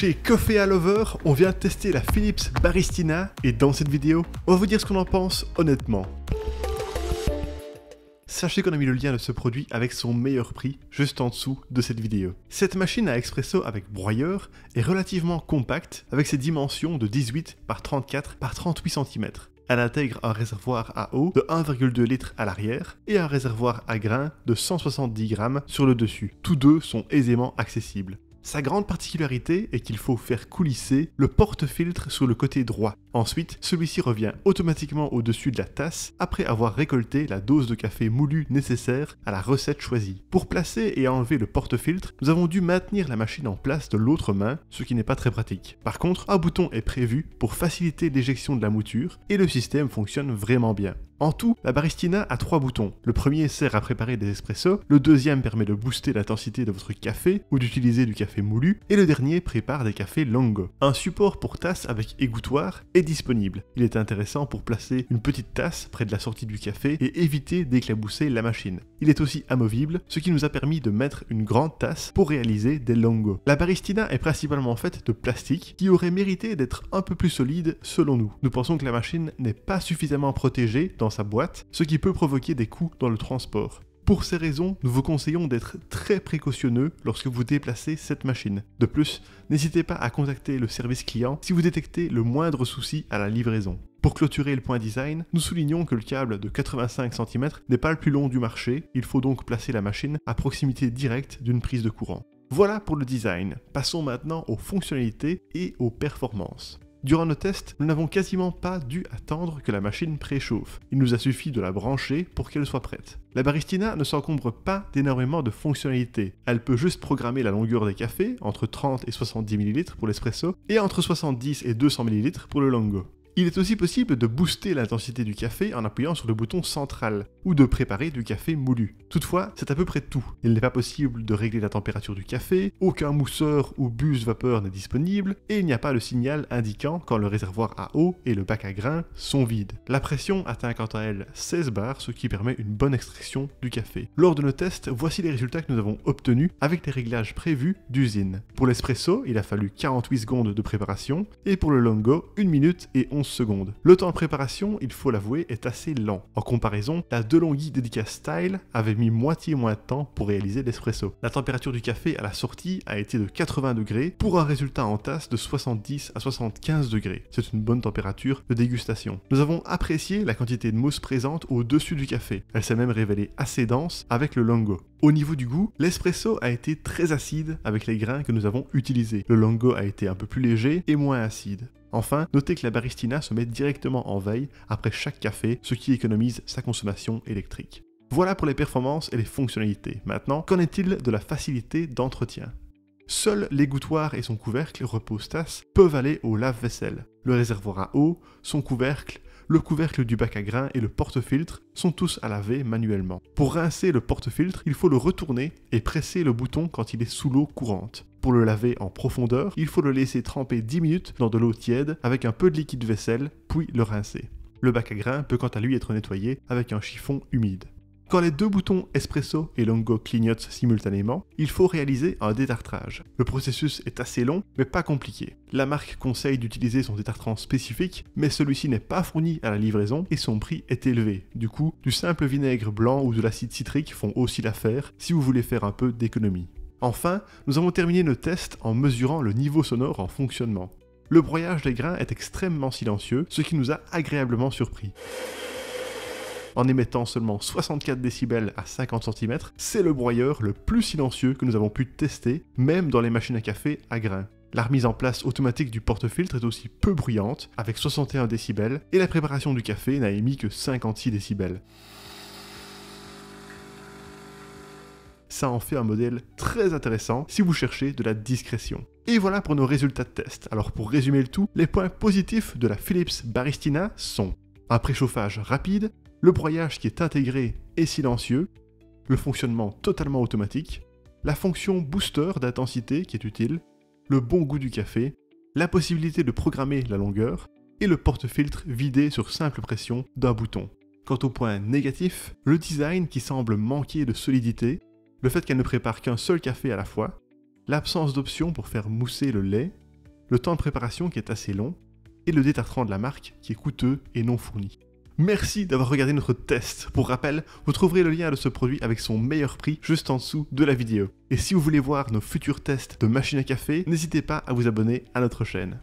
Chez Coffea Lover, on vient tester la Philips Baristina et dans cette vidéo, on va vous dire ce qu'on en pense honnêtement. Sachez qu'on a mis le lien de ce produit avec son meilleur prix juste en dessous de cette vidéo. Cette machine à expresso avec broyeur est relativement compacte avec ses dimensions de 18 par 34 par 38 cm. Elle intègre un réservoir à eau de 1,2 litre à l'arrière et un réservoir à grains de 170 grammes sur le dessus. Tous deux sont aisément accessibles. Sa grande particularité est qu'il faut faire coulisser le porte-filtre sur le côté droit. Ensuite, celui-ci revient automatiquement au-dessus de la tasse après avoir récolté la dose de café moulu nécessaire à la recette choisie. Pour placer et enlever le porte-filtre, nous avons dû maintenir la machine en place de l'autre main, ce qui n'est pas très pratique. Par contre, un bouton est prévu pour faciliter l'éjection de la mouture et le système fonctionne vraiment bien. En tout, la Baristina a 3 boutons. Le premier sert à préparer des espressos, le deuxième permet de booster l'intensité de votre café ou d'utiliser du café moulu, et le dernier prépare des cafés longo. Un support pour tasse avec égouttoir est disponible. Il est intéressant pour placer une petite tasse près de la sortie du café et éviter d'éclabousser la machine. Il est aussi amovible, ce qui nous a permis de mettre une grande tasse pour réaliser des longos. La Baristina est principalement faite de plastique qui aurait mérité d'être un peu plus solide selon nous. Nous pensons que la machine n'est pas suffisamment protégée dans sa boîte, ce qui peut provoquer des coûts dans le transport. Pour ces raisons, nous vous conseillons d'être très précautionneux lorsque vous déplacez cette machine. De plus, n'hésitez pas à contacter le service client si vous détectez le moindre souci à la livraison. Pour clôturer le point design, nous soulignons que le câble de 85 cm n'est pas le plus long du marché, il faut donc placer la machine à proximité directe d'une prise de courant. Voilà pour le design. Passons maintenant aux fonctionnalités et aux performances. Durant nos tests, nous n'avons quasiment pas dû attendre que la machine préchauffe. Il nous a suffi de la brancher pour qu'elle soit prête. La Baristina ne s'encombre pas d'énormément de fonctionnalités. Elle peut juste programmer la longueur des cafés, entre 30 et 70 ml pour l'espresso, et entre 70 et 200 ml pour le longo. Il est aussi possible de booster l'intensité du café en appuyant sur le bouton central, ou de préparer du café moulu. Toutefois, c'est à peu près tout. Il n'est pas possible de régler la température du café, aucun mousseur ou buse vapeur n'est disponible, et il n'y a pas de signal indiquant quand le réservoir à eau et le bac à grains sont vides. La pression atteint quant à elle 16 bars, ce qui permet une bonne extraction du café. Lors de nos tests, voici les résultats que nous avons obtenus avec les réglages prévus d'usine. Pour l'espresso, il a fallu 48 secondes de préparation, et pour le longo, 1 minute et 11 secondes. Le temps de préparation, il faut l'avouer, est assez lent. En comparaison, la DeLonghi Dedica Style avait mis moitié moins de temps pour réaliser l'espresso. La température du café à la sortie a été de 80 degrés pour un résultat en tasse de 70 à 75 degrés. C'est une bonne température de dégustation. Nous avons apprécié la quantité de mousse présente au-dessus du café. Elle s'est même révélée assez dense avec le longo. Au niveau du goût, l'espresso a été très acide avec les grains que nous avons utilisés. Le longo a été un peu plus léger et moins acide. Enfin, notez que la Baristina se met directement en veille après chaque café, ce qui économise sa consommation électrique. Voilà pour les performances et les fonctionnalités. Maintenant, qu'en est-il de la facilité d'entretien ? Seul l'égouttoir et son couvercle repose-tasse peuvent aller au lave-vaisselle. Le réservoir à eau, son couvercle, le couvercle du bac à grains et le porte-filtre sont tous à laver manuellement. Pour rincer le porte-filtre, il faut le retourner et presser le bouton quand il est sous l'eau courante. Pour le laver en profondeur, il faut le laisser tremper 10 minutes dans de l'eau tiède avec un peu de liquide vaisselle, puis le rincer. Le bac à grains peut quant à lui être nettoyé avec un chiffon humide. Quand les deux boutons espresso et longo clignotent simultanément, il faut réaliser un détartrage. Le processus est assez long, mais pas compliqué. La marque conseille d'utiliser son détartrant spécifique, mais celui-ci n'est pas fourni à la livraison et son prix est élevé. Du coup, du simple vinaigre blanc ou de l'acide citrique font aussi l'affaire si vous voulez faire un peu d'économie. Enfin, nous avons terminé nos tests en mesurant le niveau sonore en fonctionnement. Le broyage des grains est extrêmement silencieux, ce qui nous a agréablement surpris. En émettant seulement 64 décibels à 50 cm, c'est le broyeur le plus silencieux que nous avons pu tester, même dans les machines à café à grains. La remise en place automatique du porte-filtre est aussi peu bruyante, avec 61 décibels, et la préparation du café n'a émis que 56 décibels. Ça en fait un modèle très intéressant si vous cherchez de la discrétion. Et voilà pour nos résultats de test. Alors pour résumer le tout, les points positifs de la Philips Baristina sont un préchauffage rapide, le broyage qui est intégré et silencieux, le fonctionnement totalement automatique, la fonction booster d'intensité qui est utile, le bon goût du café, la possibilité de programmer la longueur et le porte-filtre vidé sur simple pression d'un bouton. Quant au point négatif, le design qui semble manquer de solidité, le fait qu'elle ne prépare qu'un seul café à la fois, l'absence d'option pour faire mousser le lait, le temps de préparation qui est assez long, et le détartrant de la marque qui est coûteux et non fourni. Merci d'avoir regardé notre test. Pour rappel, vous trouverez le lien de ce produit avec son meilleur prix juste en dessous de la vidéo. Et si vous voulez voir nos futurs tests de machines à café, n'hésitez pas à vous abonner à notre chaîne.